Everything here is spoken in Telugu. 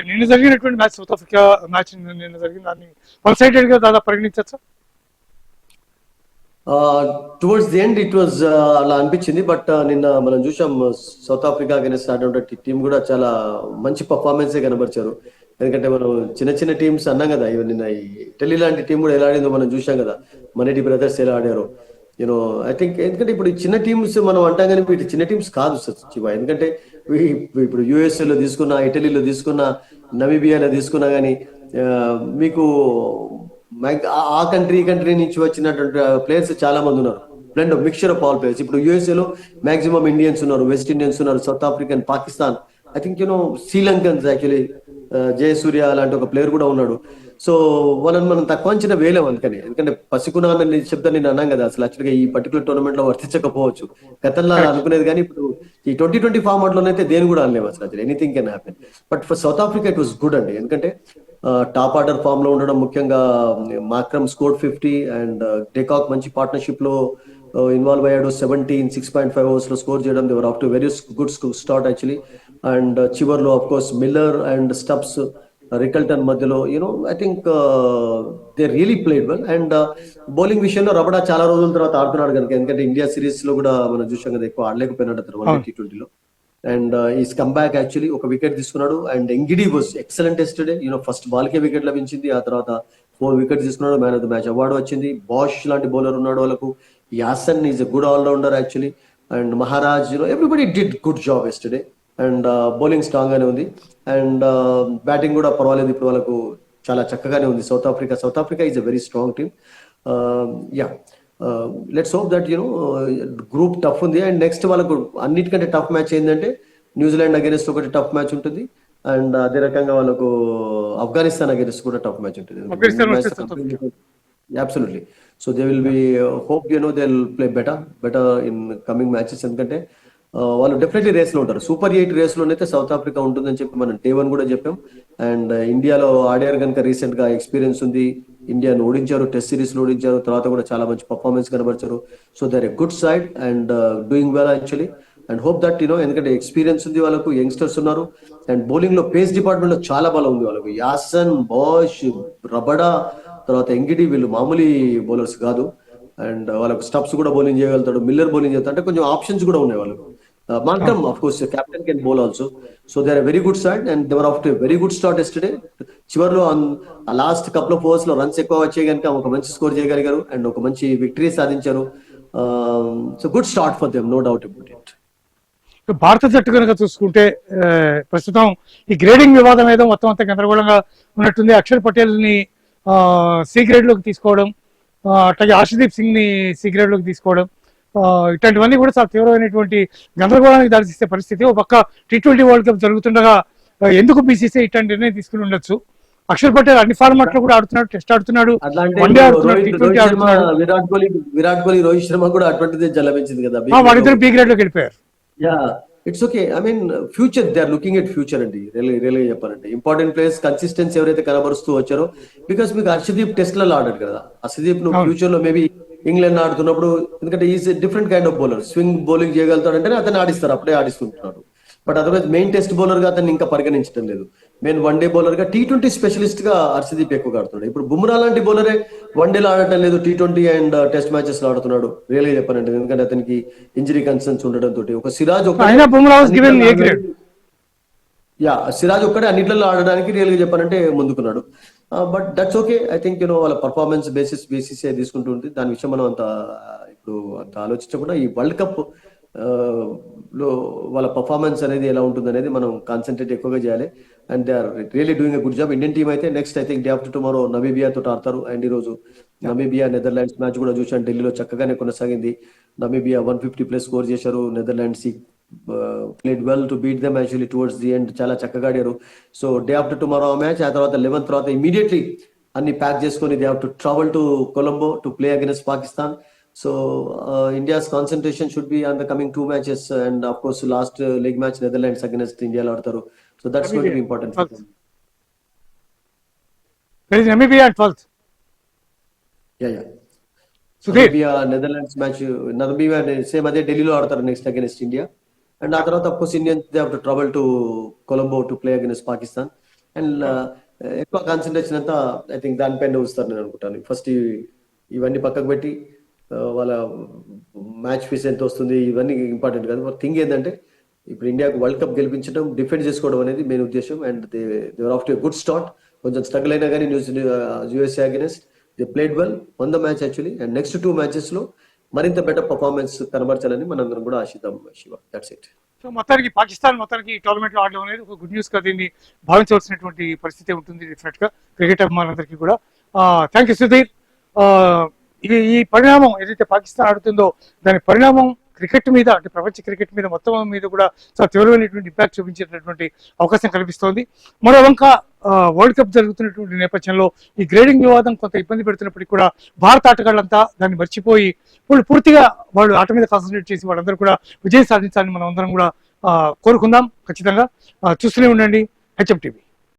నిన్న జరిగినటువంటి మ్యాచ్ సౌత్ ఆఫ్రికా మ్యాచ్ నిన్న జరిగిన దాన్ని వన్ సైడెడ్ గా దాదాపు పరిగణించచ్చా? Towards the end it was అలా అనిపించింది. బట్ నిన్న మనం చూసాం సౌత్ ఆఫ్రికా అగైన్స్ ఆడినటువంటి టీం కూడా చాలా మంచి పర్ఫార్మెన్సే కనబరిచారు. ఎందుకంటే మనం చిన్న చిన్న టీమ్స్ అన్నాం కదా, ఇవి నిన్న ఈ ఇటలీ లాంటి టీం కూడా ఎలా ఆడిందో మనం చూసాం కదా, మనేటి బ్రదర్స్ ఎలా ఆడారు. యూనో ఐ థింక్ ఎందుకంటే ఇప్పుడు ఈ చిన్న టీమ్స్ మనం అంటాం కానీ వీటి చిన్న టీమ్స్ కాదు శివ. ఎందుకంటే ఇప్పుడు యుఎస్ఏలో తీసుకున్నా, ఇటలీలో తీసుకున్నా, నమీబియాలో తీసుకున్నా కానీ మీకు ఆ కంట్రీ ఈ కంట్రీ నుంచి వచ్చినటువంటి ప్లేయర్స్ చాలా మంది ఉన్నారు. Blend mixture of all players. ఇప్పుడు యుఎస్ఏలో మాక్సిమం ఇండియన్స్ ఉన్నారు, వెస్ట్ ఇండియన్స్ ఉన్నారు, south African, Pakistan, I think Sri Lankans actually Jayasurya లాంటి ఒక ప్లేయర్ కూడా ఉన్నాడు. సో వాళ్ళని మనం తక్కువ అంచనా వేయలేం అందుకని. ఎందుకంటే పసికునా అని చెప్తాను నేను అన్నాం కదా, అసలు యాక్చువల్గా ఈ పర్టికులర్ టోర్నమెంట్ లో వర్తించకపోవచ్చు గతంలో అలా అనుకునేది. కానీ ఇప్పుడు ఈ 2020 ఫార్మాట్ లోనైతే దేని కూడా అనలేము అసలు, anything can happen. But for south Africa it was good అండి. ఎందుకంటే టాప్ ఆర్డర్ ఫామ్ లో ఉండడం, ముఖ్యంగా మాక్రమ్ స్కోర్ 50 అండ్ డేకాక్ మంచి పార్ట్నర్షిప్ లో ఇన్వాల్వ్ అయ్యాడు. 6.5 ఓవర్స్ లో స్కోర్ చేయడం, they were off to very good start actually. And చివర్లో of course Miller and Stubbs, Rickelton మధ్యలో I think they really played well. And bowling విషయంలో రబడా చాలా రోజుల తర్వాత ఆడుతున్నాడు కనుక, ఎందుకంటే ఇండియా సిరీస్ లో కూడా మనం చూసాం కదా, ఎక్కువ ఆడలేకపోయినాడు అతను T20లో. And he's come back actually, ఒక వికెట్ తీసుకున్నాడు. And Ngidi was excellent yesterday. First ball కే వికెట్ లభించింది, ఆ తర్వాత 4 వికెట్స్ తీసుకున్నాడు, man of the match award వచ్చింది. బాష్ లాంటి బౌలర్ ఉన్నాడు వాళ్ళకు. Jansen is a good all rounder actually. And Maharaj, everybody did good job yesterday. And bowling strong గానే ఉంది. అండ్ బ్యాటింగ్ కూడా పర్వాలేదు ఇప్పుడు వాళ్ళకు, చాలా చక్కగానే ఉంది. South Africa is a very strong team. Yeah, let's hope that group tough ఉంది. అండ్ నెక్స్ట్ వాళ్ళకు అన్నిటికంటే టఫ్ మ్యాచ్ ఏంటంటే న్యూజిలాండ్ అగేన్స్ట్ ఒకటి టఫ్ మ్యాచ్ ఉంటుంది. అండ్ అదే రకంగా వాళ్ళకు ఆఫ్ఘనిస్తాన్ అగేన్స్ట్ కూడా టఫ్ మ్యాచ్ ఉంటుంది. Absolutely. So they will be hope they will play better in coming matches. ఎందుకంటే వాళ్ళు డెఫినెట్లీ రేస్ లో ఉంటారు. సూపర్ 8 రేస్ లోనైతే సౌత్ ఆఫ్రికా ఉంటుందని చెప్పి మనం Day 1 కూడా చెప్పాం. అండ్ ఇండియాలో ఆడారు కనుక, రీసెంట్ గా ఎక్స్పీరియన్స్ ఉంది. ఇండియాను ఓడించారు, టెస్ట్ సిరీస్ లో ఓడించారు, తర్వాత కూడా చాలా మంచి పర్ఫార్మెన్స్ కనబరిచారు. So they're a good side and doing well actually. And hope that ఎందుకంటే ఎక్స్పీరియన్స్ ఉంది వాళ్ళకు, యంగ్స్టర్స్ ఉన్నారు. అండ్ బౌలింగ్ లో పేస్ డిపార్ట్మెంట్ లో చాలా బలం ఉంది వాళ్ళకు. యాసన్, బాష్, రబడా, తర్వాత ఎంగిడి, వీళ్ళు మామూలు బౌలర్స్ కాదు. అండ్ వాళ్ళకు స్టబ్స్ కూడా బౌలింగ్ చేయగలుగుతాడు, మిల్లర్ బౌలింగ్ చేస్తాడు. అంటే కొంచెం ఆప్షన్స్ కూడా ఉన్నాయి వాళ్ళకు. Markham, of course, the captain can bowl also. So they're a very good side and they were off to a very good start yesterday. చివర్లో లాస్ట్ కపుల్ ఆఫ్ ఓవర్స్ లో రన్స్ ఎక్కువ వచ్చే కనుక ఒక మంచి స్కోర్ చేయగలిగారు అండ్ ఒక మంచి విక్టరీ సాధించారు. So good start for them, no doubt about it. భారత జట్టు కనుక చూసుకుంటే ప్రస్తుతం ఈ గ్రేడింగ్ వివాదం ఏదో మొత్తం అంతా గందరగోళంగా ఉన్నట్టుంది. అక్షర్ పటేల్ ని సి గ్రేడ్ లోకి తీసుకోవడం, అట్లాగే ఆర్షదీప్ సింగ్ ని సి గ్రేడ్ లోకి తీసుకోవడం, ఇట్లాంటివన్నీ కూడా చాలా తీవ్రమైనటువంటి గందరగోళానికి దారితీసే పరిస్థితి. ఒక పక్క T20 వరల్డ్ కప్ జరుగుతుండగా ఎందుకు BCCI ఇట్లాంటి నిర్ణయం తీసుకుని ఉండొచ్చు? అక్షర్ పటేల్ అన్ని ఫార్మాట్ లో కూడా ఆడుతున్నాడు, టెస్ట్ ఆడుతున్నాడు, వన్డే ఆడుతున్నాడు, T20 ఆడుతున్నాడు. విరాట్ కోహ్లీ, రోహిత్ శర్మ కూడా అటువంటిదే జలభించింది కదా, వాళ్ళిద్దరు B గ్రేడ్ లోకి వెళ్ళిపోయారు. Yeah, it's okay. I mean future, they are looking at future అండి. రియల్గా చెప్పాలంటే ఇంపార్టెంట్ ప్లేయర్స్ కన్సిస్టెన్సీ ఎవరైతే కనబరుస్తూ వచ్చారో, బికాస్ మీకు హర్షదీప్ టెస్ట్ లలో ఆడాడు కదా, హర్షదీప్ ను ఫ్యూచర్ లో మేబీ ఇంగ్లాండ్ ఆడుతున్నప్పుడు, ఎందుకంటే is different kind of bowler, swing bowling చేయగలుగుతాడు అంటేనే అతను ఆడిస్తారు, అప్పుడే ఆడిస్తుంటున్నారు. But otherwise main test bowler గా అతన్ని ఇంకా పరిగణించడం లేదు. మెయిన్ వన్డే బౌలర్ గా, T20 స్పెషలిస్ట్ గా హర్షదీప్ ఎక్కువగా ఆడుతున్నాడు. ఇప్పుడు బుమ్రా లాంటి బౌలరే వన్డేలో ఆడటం లేదు, T20 అండ్ టెస్ట్ మ్యాచెస్ లో ఆడుతున్నాడు. రియల్గా చెప్పానంటే, ఎందుకంటే అతనికి ఇంజరీ కన్సర్న్స్ ఉండడం తోటి. ఒక సిరాజ్ ఒక్కడే అన్నిట్లలో ఆడడానికి రియల్గా చెప్పానంటే ముందుకున్నాడు. But that's okay. I think వాళ్ళ పర్ఫార్మెన్స్ బేసిస్ BCCI తీసుకుంటుంది. దాని విషయం మనం అంత ఆలోచించకుండా, ఈ వరల్డ్ కప్ లో వాళ్ళ పర్ఫార్మెన్స్ అనేది ఎలా ఉంటుంది అనేది మనం కాన్సన్ట్రేట్ ఎక్కువగా చేయాలి. And they are really doing a good job. Indian team అయితే next I think day after tomorrow Namibia తోటి ఆడతారు. అండ్ ఈ రోజు నమీబియా నెదర్లాండ్స్ మ్యాచ్ కూడా చూసాను, ఢిల్లీలో చక్కగానే కొనసాగింది. నమీబియా 150+ స్కోర్ చేశారు. Netherlands played well to beat them actually towards the end, చాలా చక్కగా ఆడారు. So day after tomorrow match, ఆ తర్వాత 11 తర్వాత ఇమీడియట్లీ అన్ని ప్యాక్ చేసుకొని they have to travel to Colombo to play against Pakistan. So India's concentration should be on the coming 2 matches, and of course last leg match Netherlands against India ఆడతారు. So that's going to be important for them. There is Namibia at 12th. Yeah. So Namibia Netherlands match, Namibia same అదే ఢిల్లీలో ఆడతారు నెక్స్ట్ అగైన్స్ ఇండియా. అండ్ ఆ తర్వాత of course Indians they have to travel to Colombo to play against Pakistan. And ఎక్కువ కాన్సన్ట్రేషన్ అంతా ఐ థింక్ దానిపైన ఉంచుతారు నేను అనుకుంటాను. ఫస్ట్ ఇవన్నీ పక్కకు పెట్టి వాళ్ళ మ్యాచ్ ఫీస్ ఎంత వస్తుంది ఇవన్నీ ఇంపార్టెంట్ కాదు. థింగ్ ఏంటంటే ఇప్పుడు ఇండియాకు వరల్డ్ కప్ గెలిపించడం, డిఫెండ్ చేసుకోవడం అనేది మెయిన్ ఉద్దేశం. And they off to good start. కొంచెం స్ట్రగుల్ అయినా కానీ USA against they played well on the match actually. And next 2 matches లో మరింత బెటర్ పర్ఫార్మెన్స్ కనబరచాలని మనందరం కూడా ఆశిద్దాం శివ. That's it. సో మొత్తానికి పాకిస్తాన్ మొత్తానికి ఈ టోర్నమెంట్ లో ఆడడం అనేది ఒక గుడ్ న్యూస్ గా దీన్ని భావించవలసినటువంటి పరిస్థితి ఉంటుంది డెఫినెట్ గా క్రికెట్ అభిమానులందరికీ కూడా. Thank you Sudheer. ఈ పరిణామం ఏదైతే పాకిస్తాన్ ఆడుతుందో దాని పరిణామం క్రికెట్ మీద, అంటే ప్రపంచ క్రికెట్ మీద మొత్తం మీద కూడా చాలా తీవ్రమైనటువంటి ఇంపాక్ట్ చూపించేటటువంటి అవకాశం కల్పిస్తోంది. మరో వంక వరల్డ్ కప్ జరుగుతున్నటువంటి నేపథ్యంలో ఈ గ్రేడింగ్ వివాదం కొంత ఇబ్బంది పెడుతున్నప్పటికీ కూడా భారత ఆటగాళ్ళంతా దాన్ని మర్చిపోయి పూర్తిగా వాళ్ళు ఆట మీద కాన్సన్ట్రేట్ చేసి వాళ్ళందరూ కూడా విజయం సాధించాలని మనం అందరం కూడా కోరుకుందాం. ఖచ్చితంగా చూస్తూనే ఉండండి HM టీవీ.